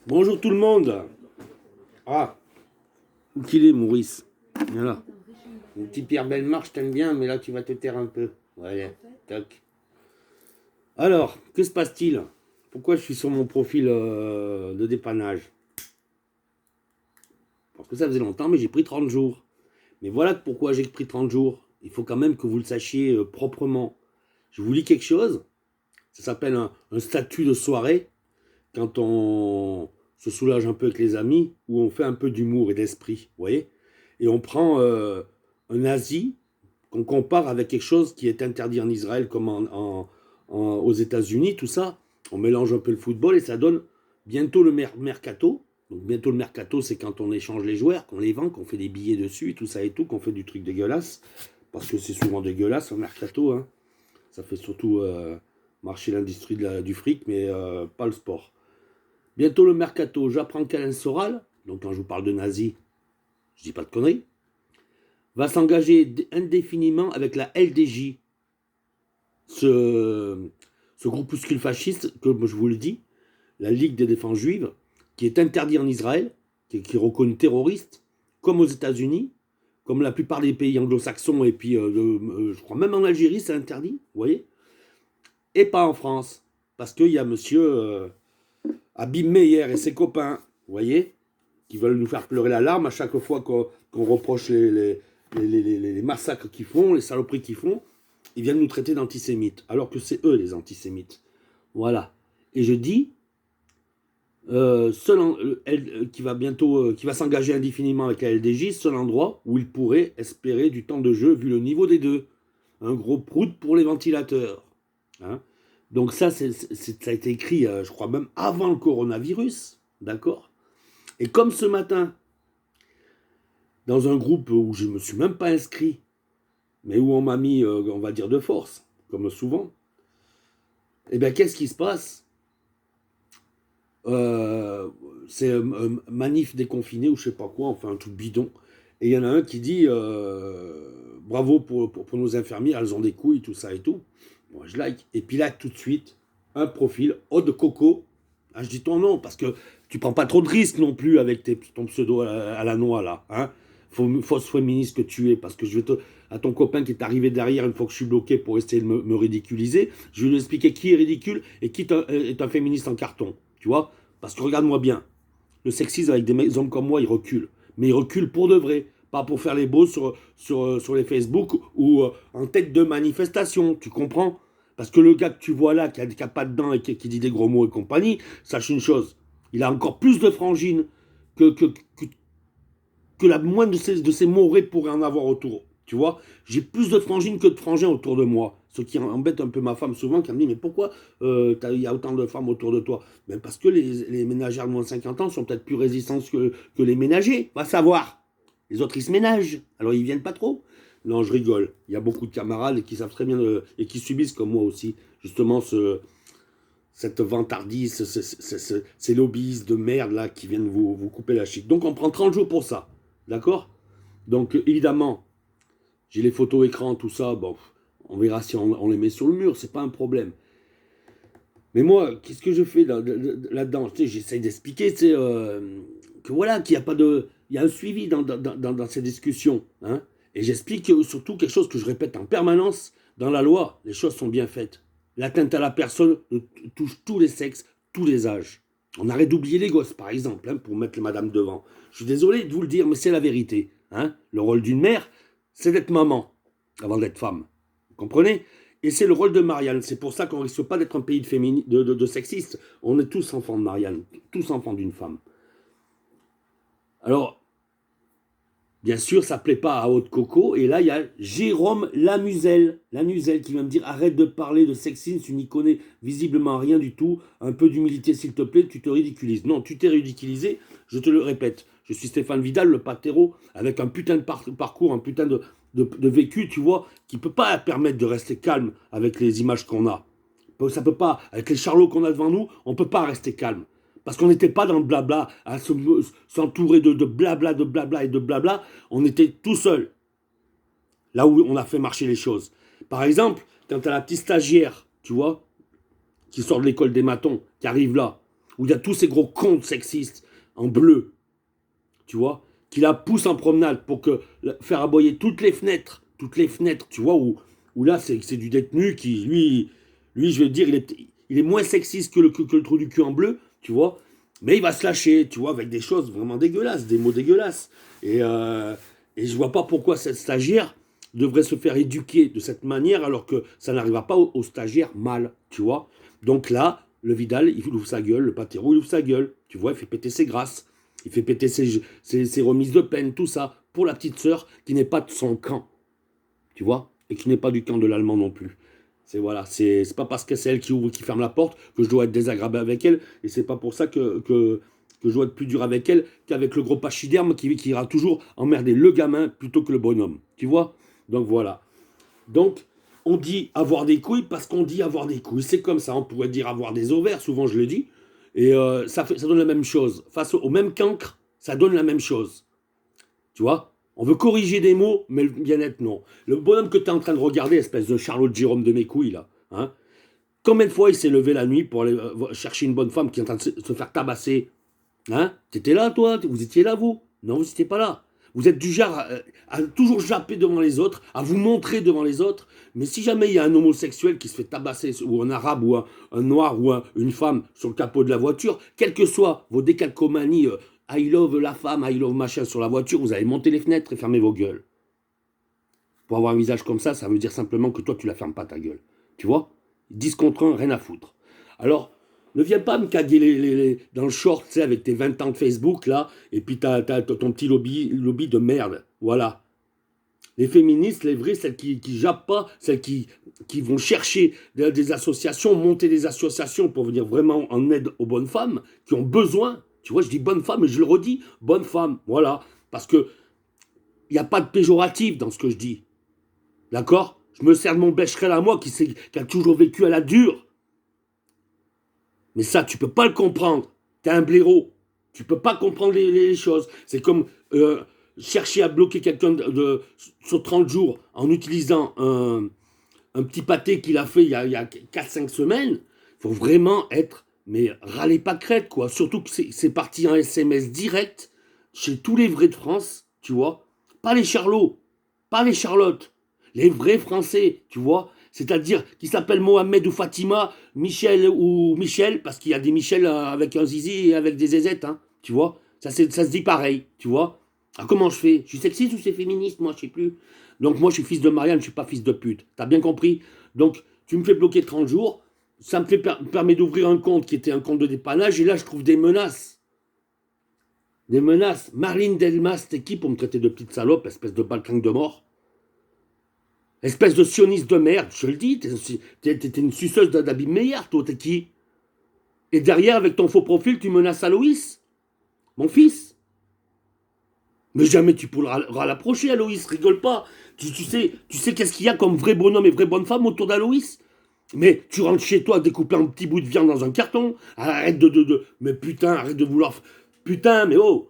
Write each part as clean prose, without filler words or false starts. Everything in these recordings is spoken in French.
Bonjour tout le monde. Ah, où qu'il est, Maurice? Viens là. Mon petit Pierre Bellemare, je t'aime bien, mais là tu vas te taire un peu. Voilà, toc. Alors, que se passe-t-il? Pourquoi je suis sur mon profil de dépannage? Parce que ça faisait longtemps, mais j'ai pris 30 jours. Mais voilà pourquoi j'ai pris 30 jours. Il faut quand même que vous le sachiez proprement. Je vous lis quelque chose. Ça s'appelle un statut de soirée. Quand on se soulage un peu avec les amis, où on fait un peu d'humour et d'esprit, vous voyez. Et on prend un nazi qu'on compare avec quelque chose qui est interdit en Israël comme aux États-Unis, tout ça. On mélange un peu le football et ça donne bientôt le mercato. Donc bientôt le mercato, c'est quand on échange les joueurs, qu'on les vend, qu'on fait des billets dessus, tout ça et tout, qu'on fait du truc dégueulasse. Parce que c'est souvent dégueulasse un mercato. Hein. Ça fait surtout marcher l'industrie du fric, mais pas le sport. Bientôt le mercato, j'apprends qu'Alain Soral, donc quand je vous parle de nazi, je dis pas de conneries, va s'engager indéfiniment avec la LDJ, ce, ce groupuscule fasciste, que je vous le dis, la Ligue des défenses juives, qui est interdit en Israël, qui est reconnu terroriste, comme aux États-Unis, comme la plupart des pays anglo-saxons, et puis je crois même en Algérie, c'est interdit, vous voyez, et pas en France, parce qu'il y a monsieur Abim Meyer et ses copains, vous voyez, qui veulent nous faire pleurer la larme à chaque fois qu'on reproche les massacres qu'ils font, les saloperies qu'ils font, ils viennent nous traiter d'antisémites, alors que c'est eux les antisémites. Voilà. Et je dis, qui va bientôt, qui va s'engager indéfiniment avec la LDJ, seul endroit où il pourrait espérer du temps de jeu vu le niveau des deux. Un gros prout pour les ventilateurs. Hein. Donc ça, ça a été écrit, je crois même avant le coronavirus, d'accord. Et comme ce matin, dans un groupe où je ne me suis même pas inscrit, mais où on m'a mis, on va dire, de force, comme souvent, eh bien, qu'est-ce qui se passe? C'est manif déconfiné ou je sais pas quoi, enfin un truc bidon. Et il y en a un qui dit bravo pour nos infirmiers, elles ont des couilles, tout ça et tout. Moi, je like. Et puis là, tout de suite, un profil, Eau de Coco. Ah, je dis ton nom parce que tu prends pas trop de risques non plus avec ton pseudo à la noix là. Hein. Fausse féministe que tu es parce que je vais à ton copain qui est arrivé derrière une fois que je suis bloqué pour essayer de me ridiculiser, je vais lui expliquer qui est ridicule et qui est un féministe en carton. Tu vois? Parce que regarde-moi bien, le sexisme avec des hommes comme moi, il recule. Mais il recule pour de vrai, pas pour faire les beaux sur les Facebook ou en tête de manifestation, tu comprends? Parce que le gars que tu vois là, qui a pas de dents et qui dit des gros mots et compagnie, sache une chose, il a encore plus de frangines que, que, que, que la moindre de ces morets pourrait en avoir autour. Tu vois, j'ai plus de frangines que de frangins autour de moi. Ce qui embête un peu ma femme souvent, qui me dit mais pourquoi il y a autant de femmes autour de toi? Ben parce que les ménagères de moins de 50 ans sont peut-être plus résistantes que les ménagers. Va savoir. Les autres, ils se ménagent. Alors, ils viennent pas trop. Non, je rigole. Il y a beaucoup de camarades qui savent très bien et qui subissent, comme moi aussi, justement, cette vantardise, ces lobbyistes de merde là qui viennent vous couper la chic. Donc, on prend 30 jours pour ça. D'accord? Donc, évidemment, j'ai les photos écran, tout ça. Bon, on verra si on les met sur le mur, c'est pas un problème. Mais moi, qu'est-ce que je fais là-dedans? Tu sais, j'essaye d'expliquer, tu sais, que voilà, qu'il n'y a pas de. Il y a un suivi dans ces discussions. Hein, et j'explique surtout quelque chose que je répète en permanence. Dans la loi, les choses sont bien faites. L'atteinte à la personne touche tous les sexes, tous les âges. On arrête d'oublier les gosses, par exemple, hein, pour mettre les madames devant. Je suis désolé de vous le dire, mais c'est la vérité. Hein. Le rôle d'une mère, c'est d'être maman, avant d'être femme. Vous comprenez? Et c'est le rôle de Marianne. C'est pour ça qu'on ne risque pas d'être un pays de sexistes. On est tous enfants de Marianne, tous enfants d'une femme. Alors, bien sûr, ça ne plaît pas à Haute Coco. Et là, il y a Jérôme Lanuzel qui vient me dire arrête de parler de sexisme, tu n'y connais visiblement rien du tout. Un peu d'humilité, s'il te plaît, tu te ridiculises. Non, tu t'es ridiculisé, je te le répète. Je suis Stéphane Vidal, le pâtéro, avec un putain de parcours, un putain de vécu, tu vois, qui ne peut pas permettre de rester calme avec les images qu'on a. Ça peut pas, avec les charlots qu'on a devant nous, on ne peut pas rester calme. Parce qu'on n'était pas dans le blabla, à s'entourer de blabla et de blabla. On était tout seul. Là où on a fait marcher les choses. Par exemple, quand tu as la petite stagiaire, tu vois, qui sort de l'école des matons, qui arrive là, où il y a tous ces gros contes sexistes en bleu, tu vois, qui la poussent en promenade pour faire aboyer toutes les fenêtres, tu vois, où là, c'est du détenu qui, lui, je veux dire, il est moins sexiste que le trou du cul en bleu, tu vois, mais il va se lâcher, tu vois, avec des choses vraiment dégueulasses, des mots dégueulasses. Et je vois pas pourquoi cette stagiaire devrait se faire éduquer de cette manière alors que ça n'arrivera pas aux stagiaires mâles, tu vois. Donc là, le Vidal, il ouvre sa gueule, le Patero, il ouvre sa gueule, tu vois, il fait péter ses grâces, il fait péter ses remises de peine, tout ça, pour la petite sœur qui n'est pas de son camp, tu vois, et qui n'est pas du camp de l'allemand non plus. C'est voilà, c'est pas parce que c'est elle qui ouvre, qui ferme la porte que je dois être désagréable avec elle, et c'est pas pour ça que je dois être plus dur avec elle qu'avec le gros pachyderme qui ira toujours emmerder le gamin plutôt que le bonhomme, tu vois. Donc voilà. Donc on dit avoir des couilles parce qu'on dit avoir des couilles, c'est comme ça. On pourrait dire avoir des ovaires, souvent je le dis, et ça donne la même chose. Face au même cancre, ça donne la même chose. Tu vois. On veut corriger des mots, mais le bien-être, non. Le bonhomme que tu es en train de regarder, espèce de Charlotte Jérôme de mes couilles, là, hein, combien de fois il s'est levé la nuit pour aller chercher une bonne femme qui est en train de se faire tabasser? Hein? T'étais là, toi? Vous étiez là, vous? Non, vous n'étiez pas là. Vous êtes du genre à toujours japper devant les autres, à vous montrer devant les autres. Mais si jamais il y a un homosexuel qui se fait tabasser, ou un arabe, ou un noir, ou une femme sur le capot de la voiture, quelles que soient vos décalcomanies, I love la femme, I love machin sur la voiture, vous allez monter les fenêtres et fermer vos gueules. Pour avoir un visage comme ça veut dire simplement que toi, tu la fermes pas ta gueule. Tu vois? 10 contre 1, rien à foutre. Alors, ne viens pas me caguer dans le short, tu sais, avec tes 20 ans de Facebook, là, et puis t'as ton petit lobby de merde. Voilà. Les féministes, les vraies, celles qui jappent pas, celles qui vont chercher des associations, monter des associations pour venir vraiment en aide aux bonnes femmes qui ont besoin. Tu vois, je dis bonne femme, et je le redis, bonne femme. Voilà. Parce que il n'y a pas de péjoratif dans ce que je dis. D'accord? Je me sers de mon Becherel à moi qui a toujours vécu à la dure. Mais ça, tu peux pas le comprendre. T'es un blaireau. Tu peux pas comprendre les choses. C'est comme chercher à bloquer quelqu'un sur 30 jours en utilisant un petit pâté qu'il a fait il y a 4-5 semaines. Il faut vraiment être, mais râlez pas crête, quoi. Surtout que c'est parti en SMS direct chez tous les vrais de France, tu vois. Pas les charlots, pas les charlottes. Les vrais Français, tu vois. C'est-à-dire qui s'appellent Mohamed ou Fatima, Michel ou Michel, parce qu'il y a des Michel avec un zizi et avec des zézettes, hein, tu vois. Ça se dit pareil, tu vois. Alors comment je fais? Je suis sexiste ou c'est féministe, moi, je sais plus. Donc moi, je suis fils de Marianne, je suis pas fils de pute. T'as bien compris? Donc, tu me fais bloquer 30 jours, ça me permet d'ouvrir un compte qui était un compte de dépannage, et là, je trouve des menaces. Des menaces. Marlène Delmas, t'es qui pour me traiter de petite salope, espèce de baltringue de mort? Espèce de sioniste de merde, je te le dis, t'es une suceuse d'habits meilleur, toi, t'es qui? Et derrière, avec ton faux profil, tu menaces Aloïs, mon fils. Mais jamais tu pourras l'approcher, Aloïs, rigole pas. Tu sais qu'est-ce qu'il y a comme vrai bonhomme et vraie bonne femme autour d'Aloïs? Mais tu rentres chez toi, découper un petit bout de viande dans un carton. Arrête Mais putain, arrête de vouloir. Putain, mais oh!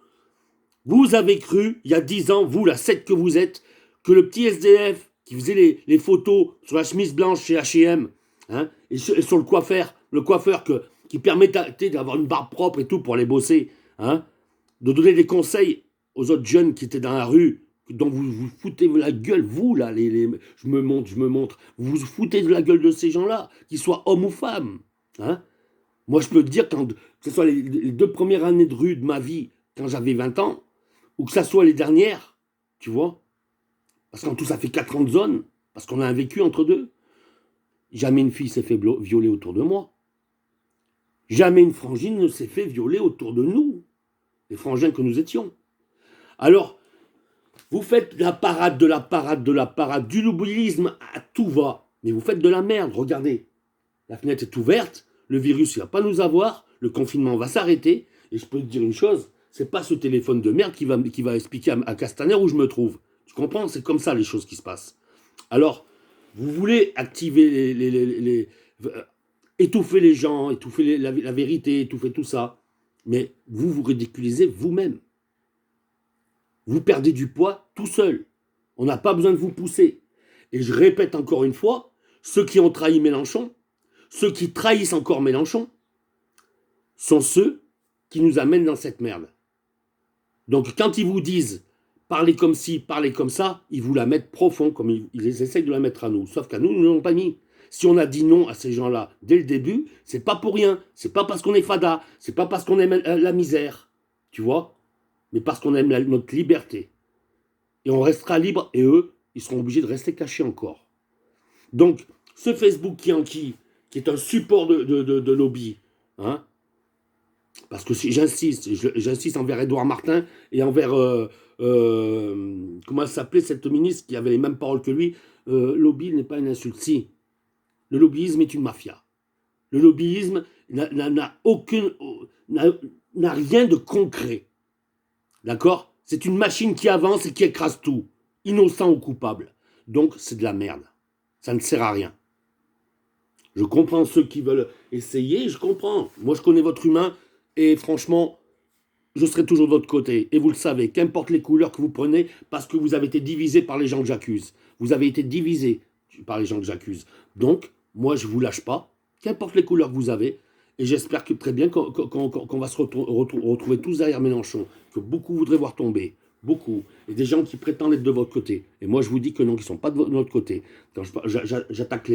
Vous avez cru, il y a 10 ans, vous, la secte que vous êtes, que le petit SDF qui faisait les photos sur la chemise blanche chez H&M, hein, et sur le coiffeur qui permettait d'avoir une barbe propre et tout pour aller bosser, hein, de donner des conseils aux autres jeunes qui étaient dans la rue, dont vous vous foutez de la gueule, vous, là, je me montre, vous vous foutez de la gueule de ces gens-là, qu'ils soient hommes ou femmes. Hein. Moi, je peux te dire, que ce soit les 2 premières années de rue de ma vie, quand j'avais 20 ans, ou que ça soit les dernières, tu vois, parce qu'en tout, ça fait 4 ans de zone, parce qu'on a un vécu entre deux. Jamais une fille s'est fait violer autour de moi. Jamais une frangine ne s'est fait violer autour de nous, les frangins que nous étions. Alors, vous faites la parade, du lobbyisme à tout va, mais vous faites de la merde, regardez. La fenêtre est ouverte, le virus ne va pas nous avoir, le confinement va s'arrêter, et je peux te dire une chose, c'est pas ce téléphone de merde qui va expliquer à Castaner où je me trouve. Tu comprends? C'est comme ça les choses qui se passent. Alors, vous voulez activer étouffer les gens, étouffer la vérité, étouffer tout ça, mais vous vous ridiculisez vous-même. Vous perdez du poids tout seul. On n'a pas besoin de vous pousser. Et je répète encore une fois, ceux qui ont trahi Mélenchon, ceux qui trahissent encore Mélenchon, sont ceux qui nous amènent dans cette merde. Donc quand ils vous disent parlez comme ci, parlez comme ça, ils vous la mettent profond, comme ils essayent de la mettre à nous. Sauf qu'à nous, nous ne l'ont pas mis. Si on a dit non à ces gens-là dès le début, c'est pas pour rien. C'est pas parce qu'on est fada, c'est pas parce qu'on aime la misère, tu vois, mais parce qu'on aime notre liberté. Et on restera libre, et eux, ils seront obligés de rester cachés encore. Donc, ce Facebook qui est un support de lobby, hein, parce que si j'insiste envers Édouard Martin et envers, comment elle s'appelait cette ministre qui avait les mêmes paroles que lui, lobby n'est pas une insulte. Si, le lobbyisme est une mafia. Le lobbyisme n'a rien de concret. D'accord? C'est une machine qui avance et qui écrase tout, innocent ou coupable. Donc, c'est de la merde. Ça ne sert à rien. Je comprends ceux qui veulent essayer, je comprends. Moi, je connais votre humain et franchement, je serai toujours de votre côté. Et vous le savez, qu'importe les couleurs que vous prenez, parce que vous avez été divisé par les gens que j'accuse. Vous avez été divisé par les gens que j'accuse. Donc, moi, je ne vous lâche pas, qu'importe les couleurs que vous avez. Et j'espère que très bien qu'on va se retrouver tous derrière Mélenchon, que beaucoup voudraient voir tomber. Beaucoup. Et des gens qui prétendent être de votre côté. Et moi, je vous dis que non, qu'ils ne sont pas de notre côté. Quand j'attaque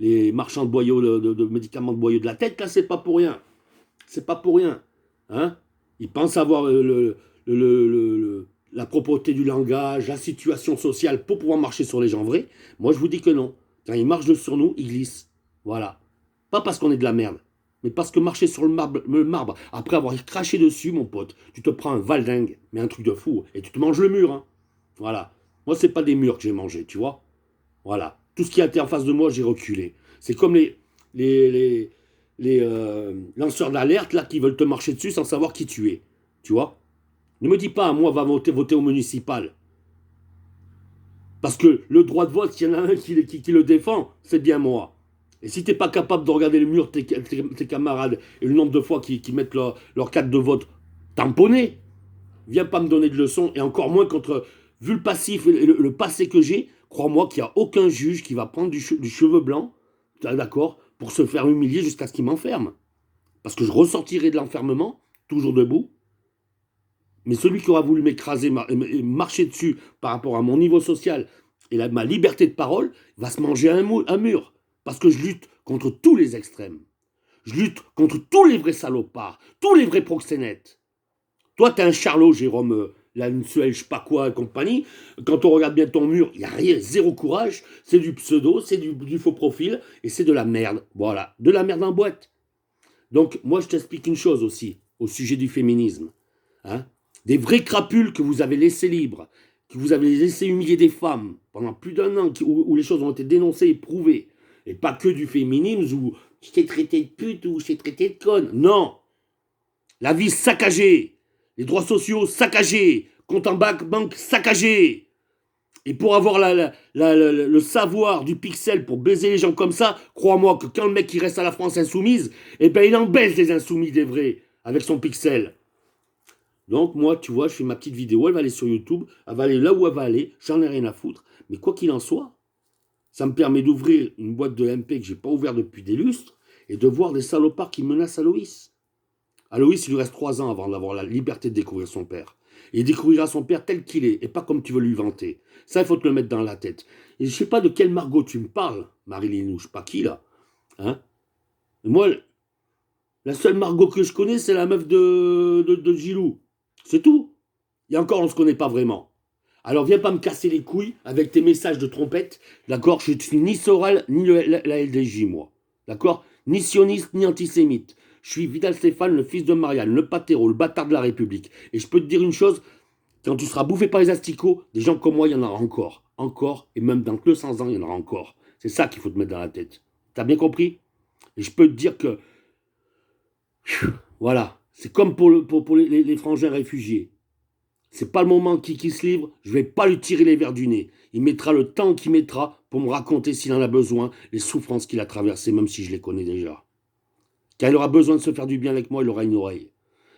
les marchands de boyaux, de médicaments de boyaux de la tête, là, c'est pas pour rien. C'est pas pour rien. Hein? Ils pensent avoir la propreté du langage, la situation sociale pour pouvoir marcher sur les gens vrais. Moi, je vous dis que non. Quand ils marchent sur nous, ils glissent. Voilà. Pas parce qu'on est de la merde, mais parce que marcher sur le marbre après avoir craché dessus, mon pote, tu te prends un valdingue, mais un truc de fou, et tu te manges le mur. Hein. Voilà. Moi, c'est pas des murs que j'ai mangés, tu vois. Voilà. Tout ce qui a été en face de moi, j'ai reculé. C'est comme les lanceurs d'alerte là qui veulent te marcher dessus sans savoir qui tu es. Tu vois? Ne me dis pas à moi va voter au municipal. Parce que le droit de vote, s'il y en a un qui le défend, c'est bien moi. Et si t'es pas capable de regarder le mur de tes camarades et le nombre de fois qu'ils mettent leur carte de vote tamponnée, viens pas me donner de leçons, et encore moins contre, vu le passif et le passé que j'ai, crois-moi qu'il n'y a aucun juge qui va prendre du cheveu blanc, d'accord, pour se faire humilier jusqu'à ce qu'il m'enferme. Parce que je ressortirai de l'enfermement, toujours debout, mais celui qui aura voulu m'écraser et marcher dessus par rapport à mon niveau social et ma liberté de parole, va se manger un mur. Parce que je lutte contre tous les extrêmes. Je lutte contre tous les vrais salopards, tous les vrais proxénètes. Toi, t'es un charlot, Jérôme Lansuel, je sais pas quoi, et compagnie. Quand on regarde bien ton mur, il n'y a rien, zéro courage. C'est du pseudo, c'est du faux profil, et c'est de la merde. Voilà, de la merde en boîte. Donc, moi, je t'explique une chose aussi, au sujet du féminisme. Hein, des vrais crapules que vous avez laissés libres, que vous avez laissé humilier des femmes pendant plus d'un an, où les choses ont été dénoncées et prouvées. Et pas que du féminisme où je t'ai traité de pute ou je t'ai traité de conne. Non. La vie saccagée. Les droits sociaux saccagés. Compte en banque saccagé. Et pour avoir le savoir du pixel pour baiser les gens comme ça, crois-moi que quand le mec qui reste à la France insoumise, eh ben il en baise des insoumis des vrais avec son pixel. Donc moi, tu vois, je fais ma petite vidéo, elle va aller sur YouTube, elle va aller là où elle va aller, j'en ai rien à foutre. Mais quoi qu'il en soit, ça me permet d'ouvrir une boîte de MP que j'ai pas ouverte depuis des lustres et de voir des salopards qui menacent Aloïs. Aloïs, il lui reste 3 ans avant d'avoir la liberté de découvrir son père. Et il découvrira son père tel qu'il est, et pas comme tu veux lui vanter. Ça, il faut te le mettre dans la tête. Et je sais pas de quelle Margot tu me parles, Marilyn, ou je sais pas qui, là. Hein? Moi, la seule Margot que je connais, c'est la meuf de Gilou. C'est tout. Et encore, on ne se connaît pas vraiment. Alors viens pas me casser les couilles avec tes messages de trompette. D'accord? Je suis ni Soral, ni la LDJ, moi. D'accord? Ni sioniste, ni antisémite. Je suis Vidal Stéphane, le fils de Marianne, le patéro, le bâtard de la République. Et je peux te dire une chose, quand tu seras bouffé par les asticots, des gens comme moi, il y en aura encore. Encore, et même dans 200 ans, il y en aura encore. C'est ça qu'il faut te mettre dans la tête. T'as bien compris? Et je peux te dire que... Voilà. C'est comme pour les frangins réfugiés. C'est pas le moment qu'il se livre, je vais pas lui tirer les verres du nez. Il mettra le temps qu'il mettra pour me raconter s'il en a besoin, les souffrances qu'il a traversées, même si je les connais déjà. Quand il aura besoin de se faire du bien avec moi, il aura une oreille.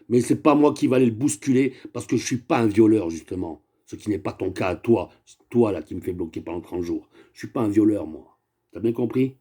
Mais c'est pas moi qui va aller le bousculer, parce que je suis pas un violeur, justement. Ce qui n'est pas ton cas à toi. C'est toi, là, qui me fait bloquer pendant 30 jours. Je suis pas un violeur, moi. T'as bien compris?